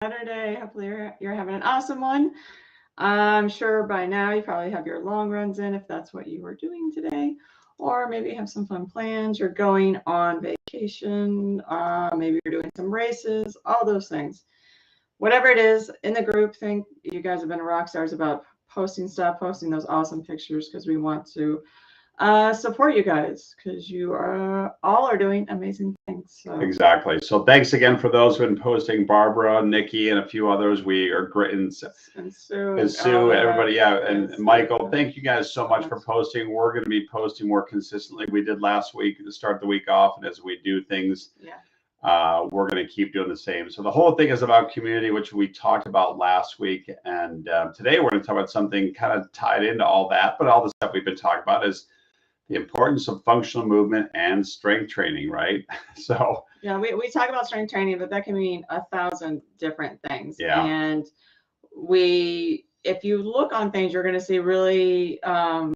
Saturday. Hopefully you're having an awesome one. I'm sure by now you probably have your long runs in if that's what you were doing today, or maybe you have some fun plans. You're going on vacation. Maybe you're doing some races. All those things. Whatever it is in the group, think you guys have been rock stars about posting stuff, posting those awesome pictures because we want to support you guys because you are all are doing amazing things. So Exactly. So thanks again for those who've been posting, Barbara, Nikki, and a few others. We are great. and Sue And all Sue, the everybody, yeah, and yes, Michael, thank you guys so much for posting. We're going to be posting more consistently. We did last week to start the week off, and as we do things, yeah. we're going to keep doing the same. So the whole thing is about community, which we talked about last week, and today we're going to talk about something kind of tied into all that, but all the stuff we've been talking about is the importance of functional movement and strength training, right? So Yeah, we talk about strength training, but that can mean 1,000 different things. yeah, And if you look on things, you're going to see really,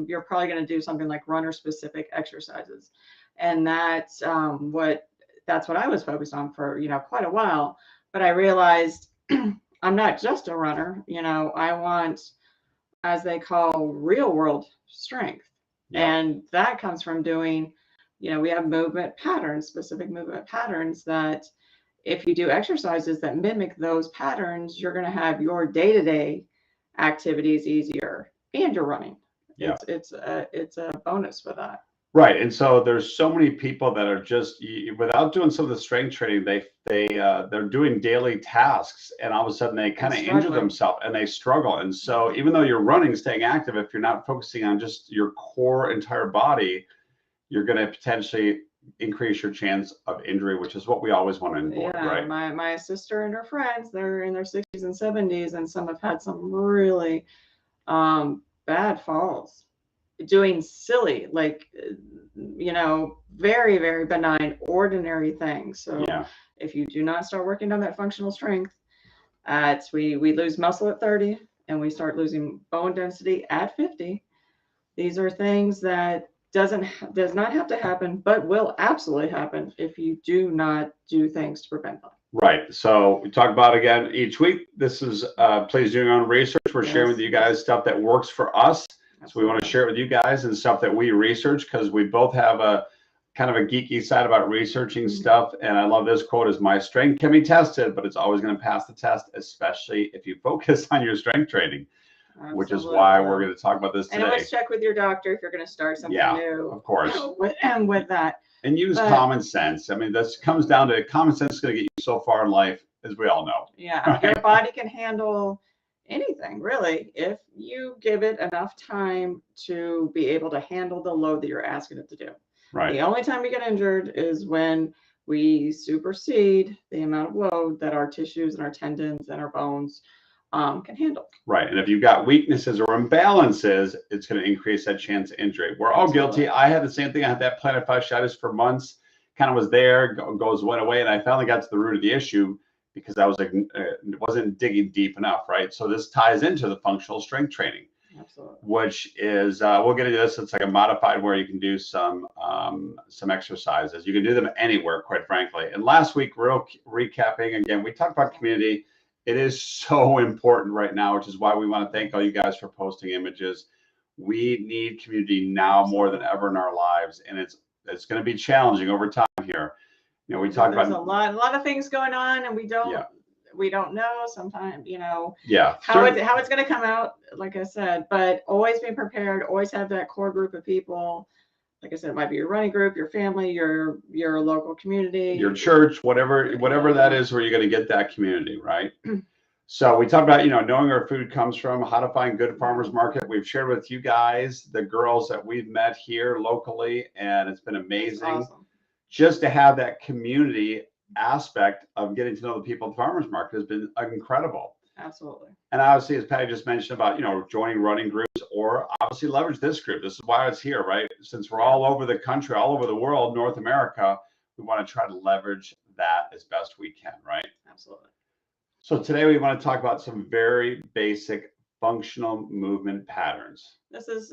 you're probably going to do something like runner specific exercises. And that's what I was focused on for, quite a while. But I realized I'm not just a runner, I want, as they call real world strength. yeah. And that comes from doing, we have movement patterns, specific movement patterns that if you do exercises that mimic those patterns, you're going to have your day-to-day activities easier and you're running. Yeah. It's a bonus for that. Right, and so there's so many people that are just without doing some of the strength training, they're doing daily tasks, and all of a sudden they kind of injure themselves and they struggle. And so even though you're running, staying active, if you're not focusing on just your core entire body, you're going to potentially increase your chance of injury, which is what we always want to avoid, Yeah, right? my sister and her friends, they're in their 60s and 70s, and some have had some really bad falls doing silly, like, very, very benign, ordinary things. So Yeah, if you do not start working on that functional strength, we lose muscle at 30 and we start losing bone density at 50. These are things that does not have to happen, but will absolutely happen if you do not do things to prevent them. right. So we talk about again each week. This is please do your own research. We're sharing with you guys stuff that works for us. So we want to share it with you guys and stuff that we research because we both have a kind of a geeky side about researching stuff. And I love this quote is my strength can be tested, but it's always going to pass the test, especially if you focus on your strength training, which is why we're going to talk about this today. And always check with your doctor if you're going to start something new. Of course. And with that. And use common sense. I mean, this comes down to common sense is going to get you so far in life, as we all know. Yeah, right? Your body can handle anything, really, if you give it enough time to be able to handle the load that you're asking it to do. Right. The only time we get injured is when we supersede the amount of load that our tissues and our tendons and our bones can handle. Right. And if you've got weaknesses or imbalances, it's going to increase that chance of injury. We're all guilty. I had the same thing. I had that plantar fasciitis for months, kind of was there, went away. And I finally got to the root of the issue because I was like, wasn't digging deep enough. Right. So this ties into the functional strength training. Absolutely. Which is, we'll get into this. It's like a modified where you can do some exercises. You can do them anywhere, quite frankly. And last week, real recapping again, we talked about community. It is so important right now, which is why we want to thank all you guys for posting images. We need community now more than ever in our lives, and it's going to be challenging over time here. We talked about a lot of things going on, and we don't know sometimes, how it's going to come out, like I said, but always be prepared, always have that core group of people. Like I said, it might be your running group, your family, your local community, your church, whatever that is, where you're going to get that community, right? So we talked about, knowing where food comes from, how to find good farmers market. We've shared with you guys the girls that we've met here locally, and it's been amazing. Awesome. Just to have that community aspect of getting to know the people at the farmers market has been incredible. Absolutely. And obviously, as Patty just mentioned about, joining running groups, or obviously leverage this group. This is why it's here, right? Since we're all over the country, all over the world, North America, we want to try to leverage that as best we can, right? Absolutely. So today we want to talk about some very basic functional movement patterns. This is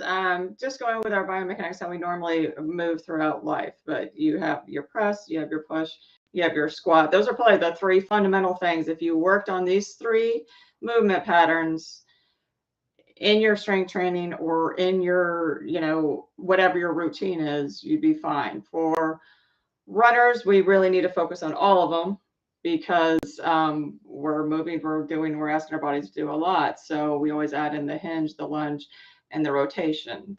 just going with our biomechanics, how we normally move throughout life. But you have your press, you have your push, you have your squat. Those are probably the three fundamental things. If you worked on these three movement patterns in your strength training or in your, whatever your routine is, you'd be fine. For runners, we really need to focus on all of them because we're moving, we're asking our bodies to do a lot. So we always add in the hinge, the lunge, and the rotation.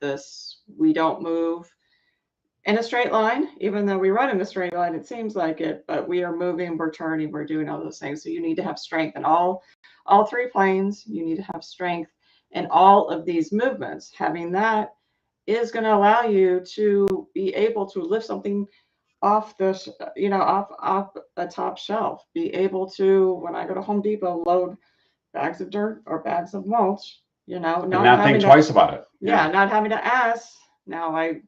We don't move in a straight line, even though we run in a straight line, it seems like it, but we are moving, we're turning, we're doing all those things. So you need to have strength in all three planes. You need to have strength in all of these movements. Having that is going to allow you to be able to lift something off off a top shelf, be able to, when I go to Home Depot, load bags of dirt or bags of mulch, not think twice about it. Yeah, not having to ask. Now I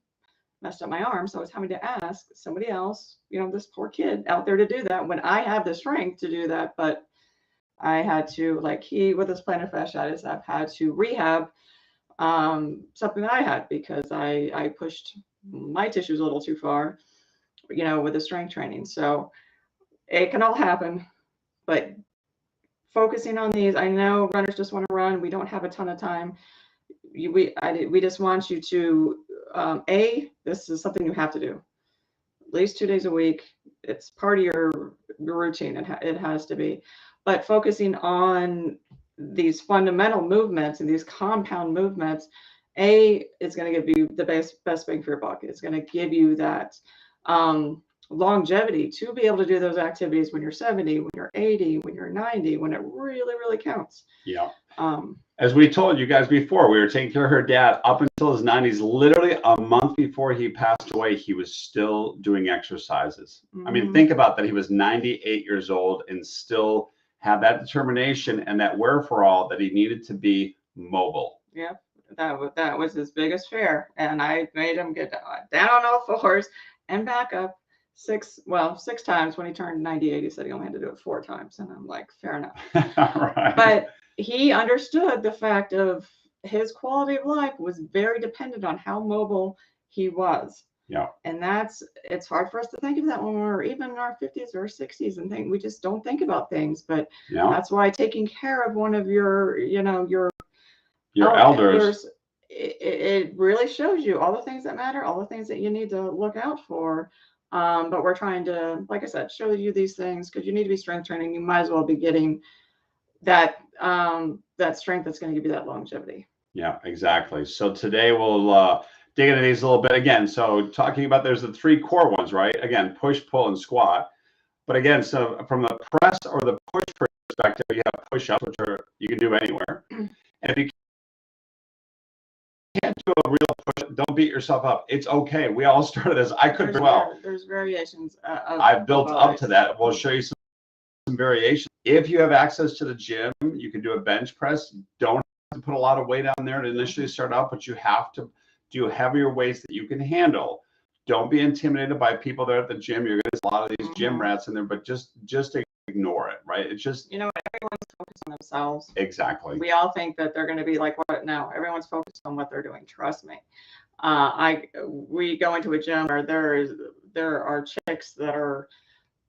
messed up my arm, so I was having to ask somebody else, this poor kid out there to do that when I have the strength to do that. But I had to, with his plantar fasciitis, I've had to rehab something that I had because I pushed my tissues a little too far, with the strength training. So it can all happen, but focusing on these, I know runners just want to run. We don't have a ton of time. We just want you to, this is something you have to do at least 2 days a week. It's part of your routine. It has to be, but focusing on these fundamental movements and these compound movements, it's going to give you the best bang for your buck. It's going to give you that longevity to be able to do those activities when you're 70, when you're 80, when you're 90, when it really, really counts. Yeah. As we told you guys before, we were taking care of her dad up until his 90s. Literally a month before he passed away, he was still doing exercises. I mean, think about that. He was 98 years old and still had that determination and that wherefore that he needed to be mobile. Yep. That was his biggest fear. And I made him get down on all fours and back up six times. When he turned 98, he said he only had to do it 4 times. And I'm like, fair enough. Right. But he understood the fact of his quality of life was very dependent on how mobile he was. Yeah. And it's hard for us to think of that when we're even in our 50s or 60s and we just don't think about things. But that's why taking care of one of your elders, it really shows you all the things that matter, all the things that you need to look out for. But we're trying to, like I said, show you these things because you need to be strength training. You might as well be getting that strength that's going to give you that longevity. Yeah, exactly. So today we'll dig into these a little bit again. So talking about, there's the 3 core ones, right? Again, push, pull, and squat. But again, so from the press or the push perspective, you have push-ups, which you can do anywhere. And if you can't do a real push, don't beat yourself up. It's okay. We all started this. I could as well. There's variations. I've built up to that. We'll show you some variations. If you have access to the gym, you can do a bench press. Don't have to put a lot of weight on there to initially start out, but you have to do heavier weights that you can handle. Don't be intimidated by people there at the gym. You're going to see a lot of these gym rats in there, but just ignore it, right? It's just, everyone's focused on themselves. Exactly. We all think that they're going to be like, what? No, everyone's focused on what they're doing. Trust me. We go into a gym where there are chicks that are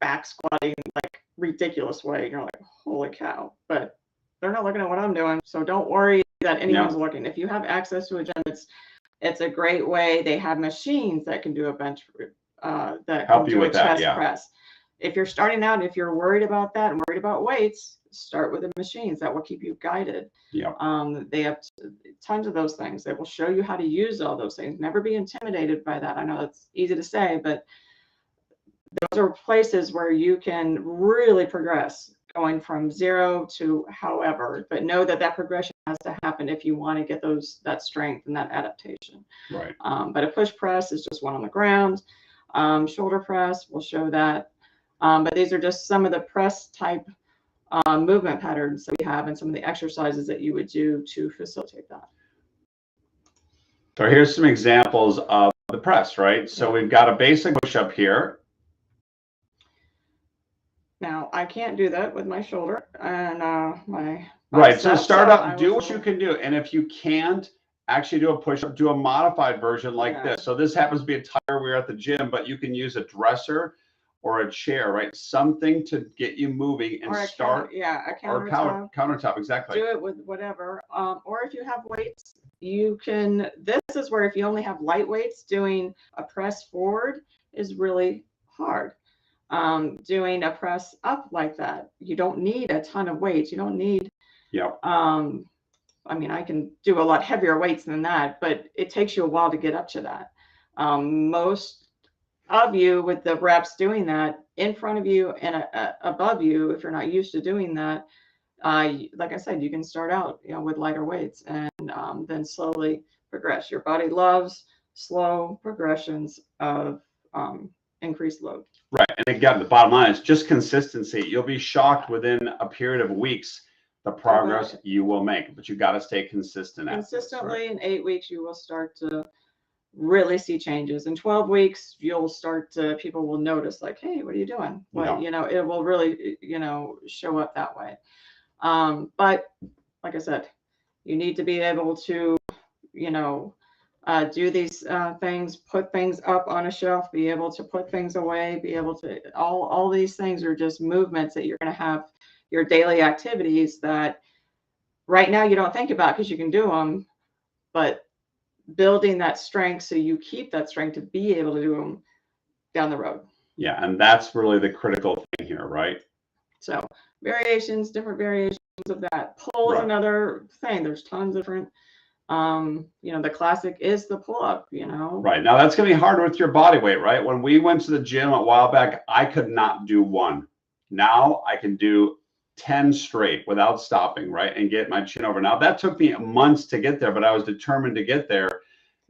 back squatting like ridiculous way. You're like, holy cow, but they're not looking at what I'm doing. So don't worry that anyone's looking. If you have access to a gym, it's a great way. They have machines that can do a bench that help can you do with a chest that, press. If you're starting out, if you're worried about that and worried about weights, start with the machines that will keep you guided. Yeah. They have tons of those things. They will show you how to use all those things. Never be intimidated by that. I know it's easy to say, but those are places where you can really progress, going from 0 to however, but know that progression has to happen if you want to get that strength and that adaptation. Right. But a push press is just one on the ground. Shoulder press will show that. But these are just some of the press type movement patterns that we have and some of the exercises that you would do to facilitate that. So here's some examples of the press, right? So we've got a basic push-up here. Now, I can't do that with my shoulder and my right. So start up, do what you can do. And if you can't actually do a push-up, do a modified version like this. So this happens to be a tire we're at the gym, but you can use a dresser or a chair, right? Something to get you moving and Or a start, a or countertop. countertop, exactly. Do it with whatever. Or if you have weights, you can, this is where if you only have light weights, doing a press forward is really hard. Doing a press up like that, you don't need a ton of weights. You don't need, Yep. I mean, I can do a lot heavier weights than that, but it takes you a while to get up to that. Most of you with the reps doing that in front of you and above you, if you're not used to doing that, like I said, you can start out, with lighter weights and then slowly progress. Your body loves slow progressions of increased load. Right. And again, the bottom line is just consistency. You'll be shocked within a period of weeks the progress you will make, but you got to stay consistent. Consistently, in 8 weeks, you will start to really see changes. In 12 weeks, you'll start to, people will notice, like, hey, what are you doing? Well, it will really, show up that way. But like I said, you need to be able to, do these things, put things up on a shelf, be able to put things away, be able to, all these things are just movements that you're going to have, your daily activities that right now you don't think about because you can do them, but building that strength so you keep that strength to be able to do them down the road. Yeah, and that's really the critical thing here, right? So different variations of that. Pull is another thing. There's tons of different, the classic is the pull up, Right. Now that's going to be hard with your body weight, right? When we went to the gym a while back, I could not do one. Now I can do 10 straight without stopping, right? And get my chin over. Now that took me months to get there, but I was determined to get there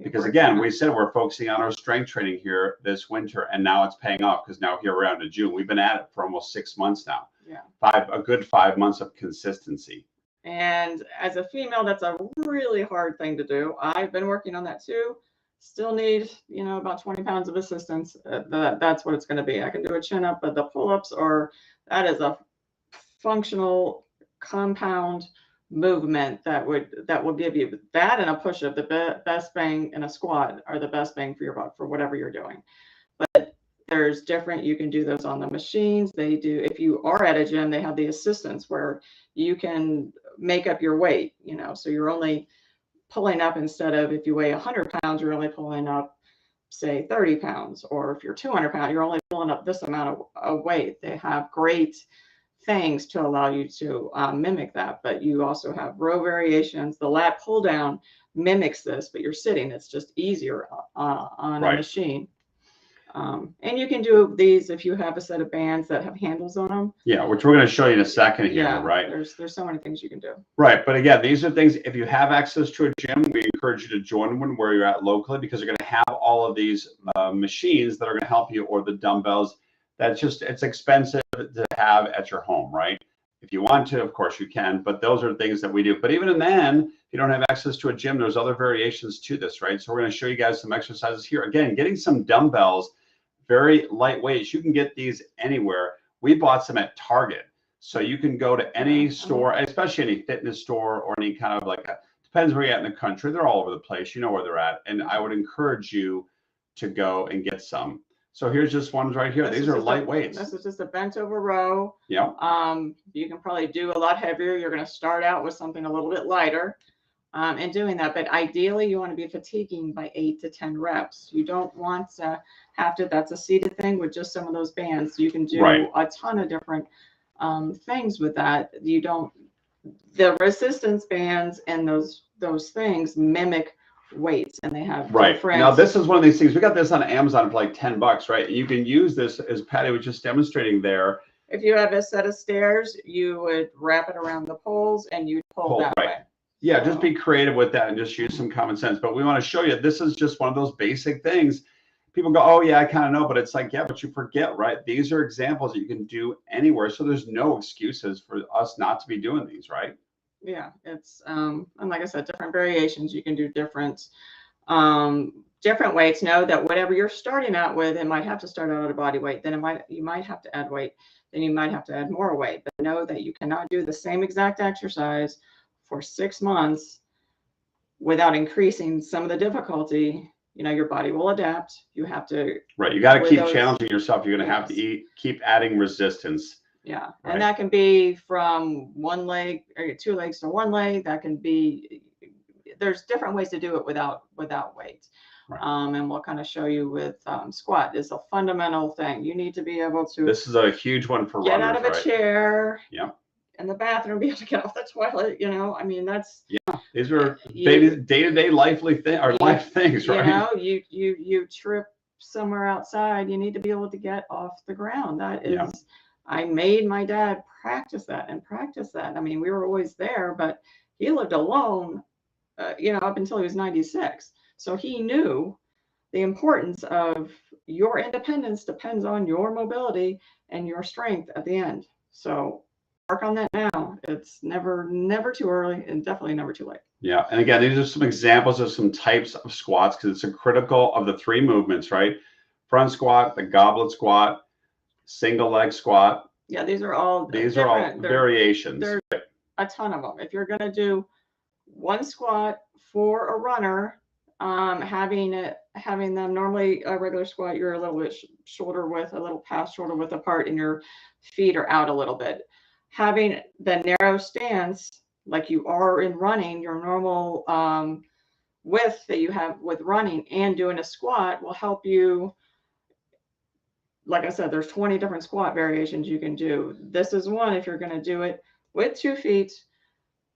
because again, we said we're focusing on our strength training here this winter, and now it's paying off because now here we're out in June. We've been at it for almost 6 months now. Yeah. A good 5 months of consistency. And as a female, that's a really hard thing to do. I've been working on that too. Still need, about 20 pounds of assistance. That's what it's going to be. I can do a chin up, but the pull-ups that is a functional compound movement that will give you that, and a push-up. The best bang, and a squat are the best bang for your buck for whatever you're doing. But there's different, you can do those on the machines. They do, if you are at a gym, they have the assistants where you can make up your weight, so you're only pulling up, instead of, if you weigh 100 pounds, you're only pulling up, say, 30 pounds, or if you're 200 pounds, you're only pulling up this amount of weight. They have great things to allow you to mimic that, but you also have row variations. The lat pull down mimics this, but you're sitting. It's just easier on a machine. And you can do these if you have a set of bands that have handles on them. Yeah, which we're going to show you in a second here, right? There's so many things you can do. Right, but again, these are things, if you have access to a gym, we encourage you to join one where you're at locally, because they're going to have all of these machines that are going to help you, or the dumbbells. It's expensive to have at your home, right? If you want to, of course you can, but those are things that we do. But even then, if you don't have access to a gym, there's other variations to this, right? So we're going to show you guys some exercises here. Again, getting some dumbbells, very lightweight. You can get these anywhere. We bought some at Target. So you can go to any store, especially any fitness store, or any kind of depends where you're at in the country. They're all over the place. You know where they're at. And I would encourage you to go and get some. So here's just ones right here. These are light weights. This is just a bent over row. Yeah. You can probably do a lot heavier. You're going to start out with something a little bit lighter and doing that. But ideally, you want to be fatiguing by 8 to 10 reps. You don't want to have to, that's a seated thing with just some of those bands. You can do a ton of different things with that. The resistance bands and those things mimic weights, and they have different. Now this is one of these things. We got this on Amazon for like $10, right? You can use this, as Patty was just demonstrating there. If you have a set of stairs, you would wrap it around the poles and you pull that way. Yeah, just be creative with that and just use some common sense. But we want to show you, this is just one of those basic things. People go, oh yeah, I kind of know, but it's like, yeah, but you forget, right? These are examples that you can do anywhere. So there's no excuses for us not to be doing these, right? Yeah, it's and like I said, different variations. You can do different weights. Know that whatever you're starting out with, it might have to start out at a body weight. Then you might have to add weight. Then you might have to add more weight. But know that you cannot do the same exact exercise for 6 months without increasing some of the difficulty your body will adapt. You have to, Right. You got to with keep those- challenging yourself. You're going to have to keep adding resistance. yeah. Right. And that can be from one leg or 2 legs to 1 leg. That can be, there's different ways to do it without weight. Right. And we'll kind of show you with squat is a fundamental thing. You need to be able to This is a huge one for get runners, out of a right? chair. Yep. In the bathroom, be able to get off the toilet. I mean, that's, yeah. These are day-to-day life things, right? You trip somewhere outside. You need to be able to get off the ground. That is, Yeah. I made my dad practice that. I mean, we were always there, but he lived alone, up until he was 96. So he knew the importance of your independence depends on your mobility and your strength at the end. So work on that now. It's never too early and definitely never too late. Yeah. And again, these are some examples of some types of squats because it's a critical of the 3 movements, right? Front squat, the goblet squat, single leg squat. Yeah, these are all variations. There's a ton of them. If you're going to do one squat for a runner, having them normally a regular squat, you're a little bit shoulder width, a little past shoulder width apart, and your feet are out a little bit. Having the narrow stance like you are in running, your normal width that you have with running, and doing a squat will help you. Like I said, there's 20 different squat variations you can do. This is one if you're going to do it with 2 feet.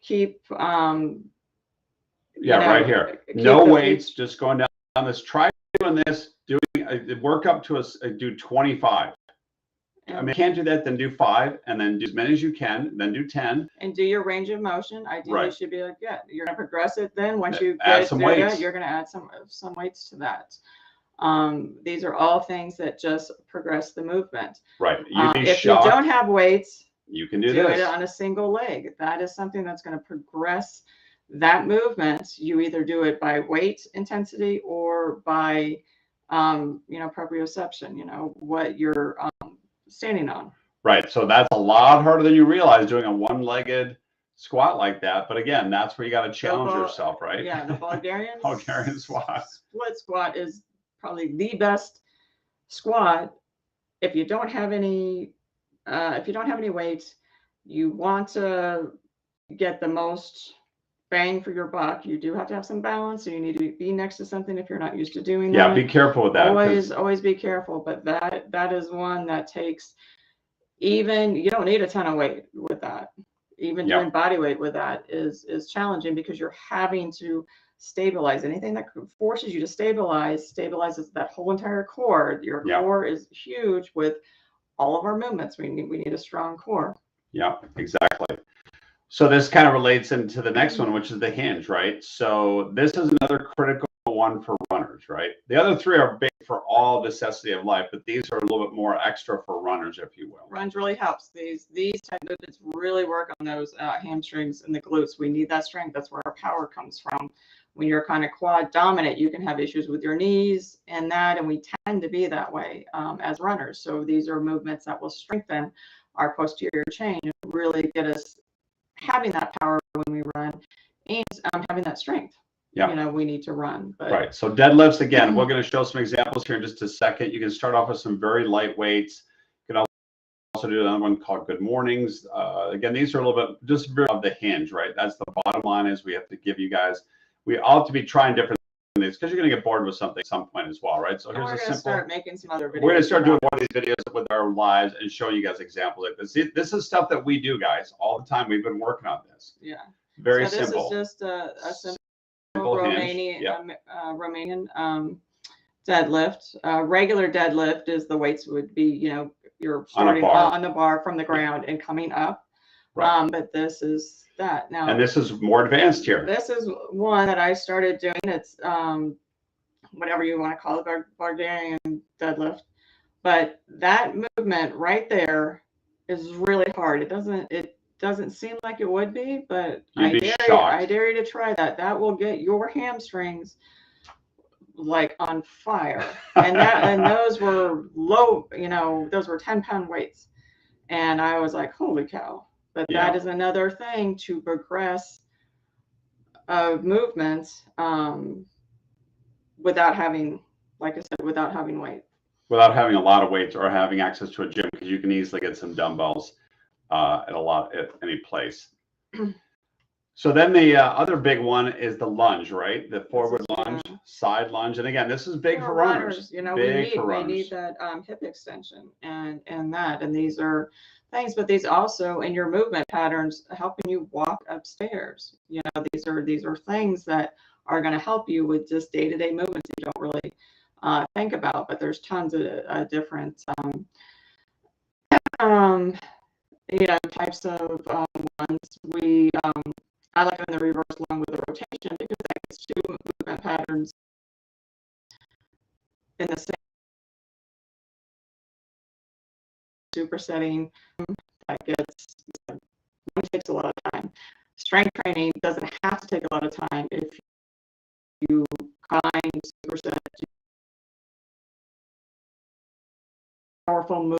Keep right here. No weights, just going down this. Try doing this. Work up to do 25. I mean, can't do that, then do 5, and then do as many as you can, then do 10. And do your range of motion. Ideally, Right. should be like, you're going to progress it. Then once you add some weights, that, you're going to add some weights to that. These are all things that just progress the movement. Right. If you don't have weights, you can do it on a single leg. That is something that's going to progress that movement. You either do it by weight intensity or by, proprioception, what you're standing on. Right. So that's a lot harder than you realize doing a one-legged squat like that. But again, that's where you got to challenge yourself, right? Yeah. The Bulgarian squat. Split squat is probably the best squat. If you don't have any weights, you want to get the most bang for your buck. You do have to have some balance, so you need to be next to something if you're not used to doing that. Yeah, be careful with that. Always be careful. But that is one that takes, even you don't need a ton of weight with that. Even doing body weight with that is challenging because you're having to stabilize. Anything that forces you to stabilizes that whole entire core. Your core is huge with all of our movements. We need a strong core. Yeah, exactly. So this kind of relates into the next one, which is the hinge, right? So this is another critical one for runners, right? The other 3 are big for all necessity of life, but these are a little bit more extra for runners, if you will. Runs really helps. These type movements really work on those hamstrings and the glutes. We need that strength. That's where our power comes from. When you're kind of quad dominant, you can have issues with your knees and that, and we tend to be that way as runners. So these are movements that will strengthen our posterior chain and really get us having that power when we run and having that strength. Yeah. We need to run. But. Right. So deadlifts, again, we're going to show some examples here in just a second. You can start off with some very light weights. You can also do another one called good mornings. Again, these are a little bit just very of the hinge, right? That's the bottom line is we have to give you guys, we all have to be trying different things because you're going to get bored with something at some point as well, right? So here's a simple. Start making some other videos. We're going to start doing more of these videos with our lives and showing you guys examples like this. This is stuff that we do, guys, all the time. We've been working on this. Yeah. Very so simple. This is just a simple Romanian deadlift. Regular deadlift is the weights would be, you're starting on the bar from the ground and coming up. Right. But this is that now. And this is more advanced here. This is one that I started doing. It's whatever you want to call it, Bulgarian deadlift. But that movement right there is really hard. It doesn't seem like it would be, but I dare you to try that. That will get your hamstrings like on fire. And those were low, those were 10-pound weights. And I was like, holy cow. But that is another thing to progress movements. without having, like I said, without having weight. Without having a lot of weights or having access to a gym, because you can easily get some dumbbells at any place. So then the other big one is the lunge, right? The forward lunge, side lunge, and again, this is big for runners. You know, big we need that hip extension and that, and these are things, but these also in your movement patterns helping you walk upstairs. You know, these are things that are going to help you with just day-to-day movements you don't really think about, but there's tons of different you know, types of ones. I like in the reverse lung with the rotation because that gets two movement patterns in the same supersetting. That takes a lot of time. Strength training doesn't have to take a lot of time if you combine superset powerful move.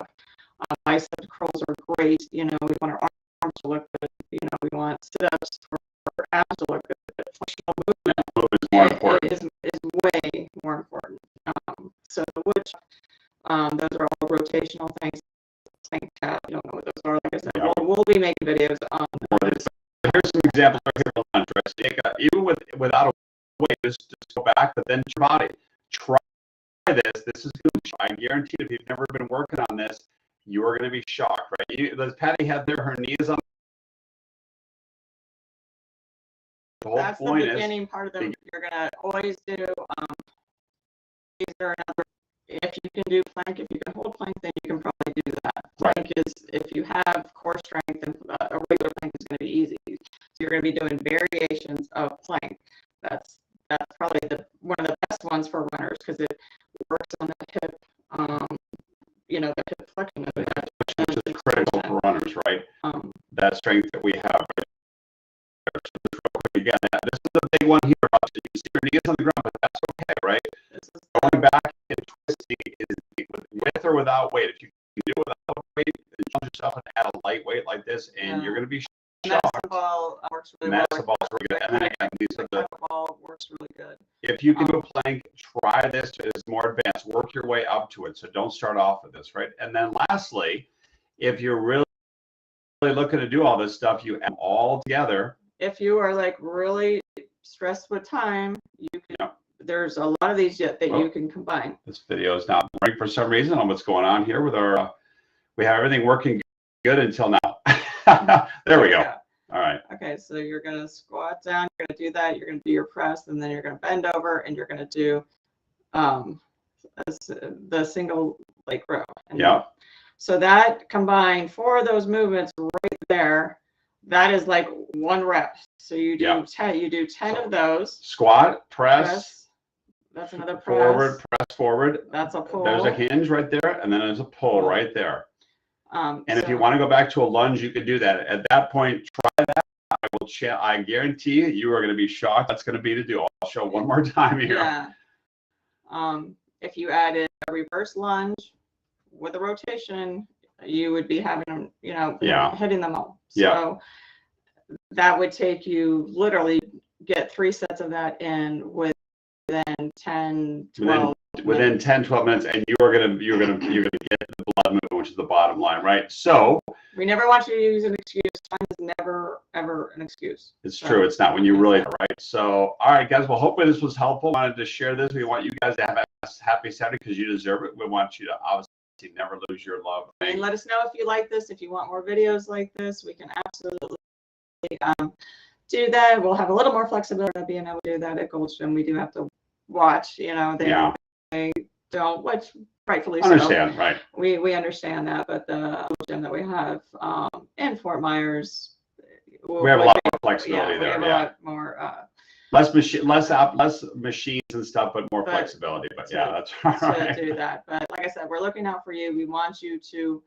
Bicep curls are great. You know, we want our arms to look good. You know, we want sit-ups for abs to look good. Functional movement is more important. Is way more important. So which those are all rotational things. Think that you don't know what those are. Like I said, we'll be making videos on those. Here's some examples right here for lunge. Right? Even without a weight, just go back, but then your body. Try this. This is good. I guarantee if you've never been working on this, you are going to be shocked, right? As Patty had there, her knees on. The whole That's point the beginning part of them. You're going to always do. These are another. If you can do plank, if you can hold plank, then you can probably do that. Plank is, if you have core strength, and a regular plank is going to be easy. So you're going to be doing variations of plank. That's probably one of the best ones for runners because it works on the hip. You know, the hip flexion. Which is critical for runners, right? That strength that we have. Again, this is the big one here. You can see your knees on the ground, but that's okay, right? Going back and twisting is with or without weight. If you can do it without weight, then challenge yourself and add a light weight like this, and you're going to be shocked. Massive ball works really well. Massive ball is really good. And then again, these are the ball works really good. If you can do a plank, try this. It's more advanced. Work your way up to it. So don't start off with this, right? And then lastly, if you're really looking to do all this stuff, you add them all together. If you are like really stressed with time, you can. There's a lot of these that you can combine. This video is not boring for some reason. I don't know what's going on here with our. We have everything working good until now. There we go. Yeah. All right. Okay, so you're gonna squat down. You're gonna do that. You're gonna do your press, and then you're gonna bend over, and you're gonna do the single leg row. Yeah. So that combined for those movements right there, that is like one rep. So you do 10. You do 10 of those. Squat, press. That's another press. Forward, press forward. That's a pull. There's a hinge right there, and then there's a pull right there. And if you want to go back to a lunge, you can do that. At that point, try that. I guarantee you are going to be shocked. That's going to be to do. I'll show one more time here. Yeah. If you added a reverse lunge with a rotation, you would be having them, you know, hitting them all. So that would take you literally get 3 sets of that in within 10, 12. Within 10, 12 minutes, and you're gonna get the blood movement, which is the bottom line, right? So we never want you to use an excuse. Time is never ever an excuse. It's true. It's not when you really right. So all right, guys. Well, hopefully this was helpful. Wanted to share this. We want you guys to have a happy Saturday because you deserve it. We want you to obviously never lose your love. And let us know if you like this. If you want more videos like this, we can absolutely do that. We'll have a little more flexibility being able to do that at Gold's Gym. We do have to watch. You know, they don't, which rightfully understand, so. Right? We understand that, but the gym that we have in Fort Myers, we have a lot more flexibility there. We have a lot more. Less machines and stuff, but more flexibility. But that's right. To do that. But like I said, we're looking out for you. We want you to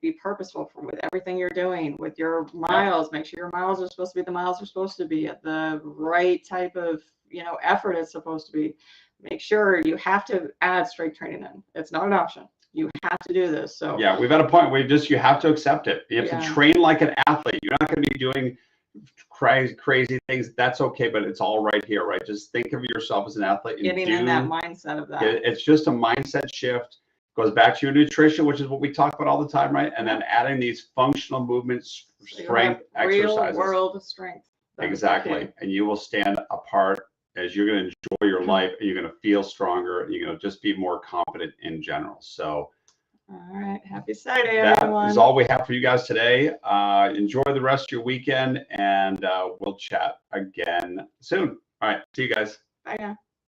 be purposeful with everything you're doing with your miles. Make sure your miles are supposed to be the miles are supposed to be at the right type of effort it's supposed to be. Make sure you have to add strength training in. It's not an option. You have to do this. So we've got a point where you have to accept it. You have to train like an athlete. You're not going to be doing crazy things, that's okay, but it's all right here, right? Just think of yourself as an athlete and Getting in that mindset of that. it's just a mindset shift. Goes back to your nutrition, which is what we talk about all the time, right? And then adding these functional movements, So you strength have real exercises. world strength. That is Exactly. okay. And you will stand apart as you're going to enjoy your life, and you're going to feel stronger, and you're going to just be more confident in general. So All right. Happy Saturday, that everyone. is all we have for you guys today. Enjoy the rest of your weekend, and we'll chat again soon. All right. See you guys. Bye now.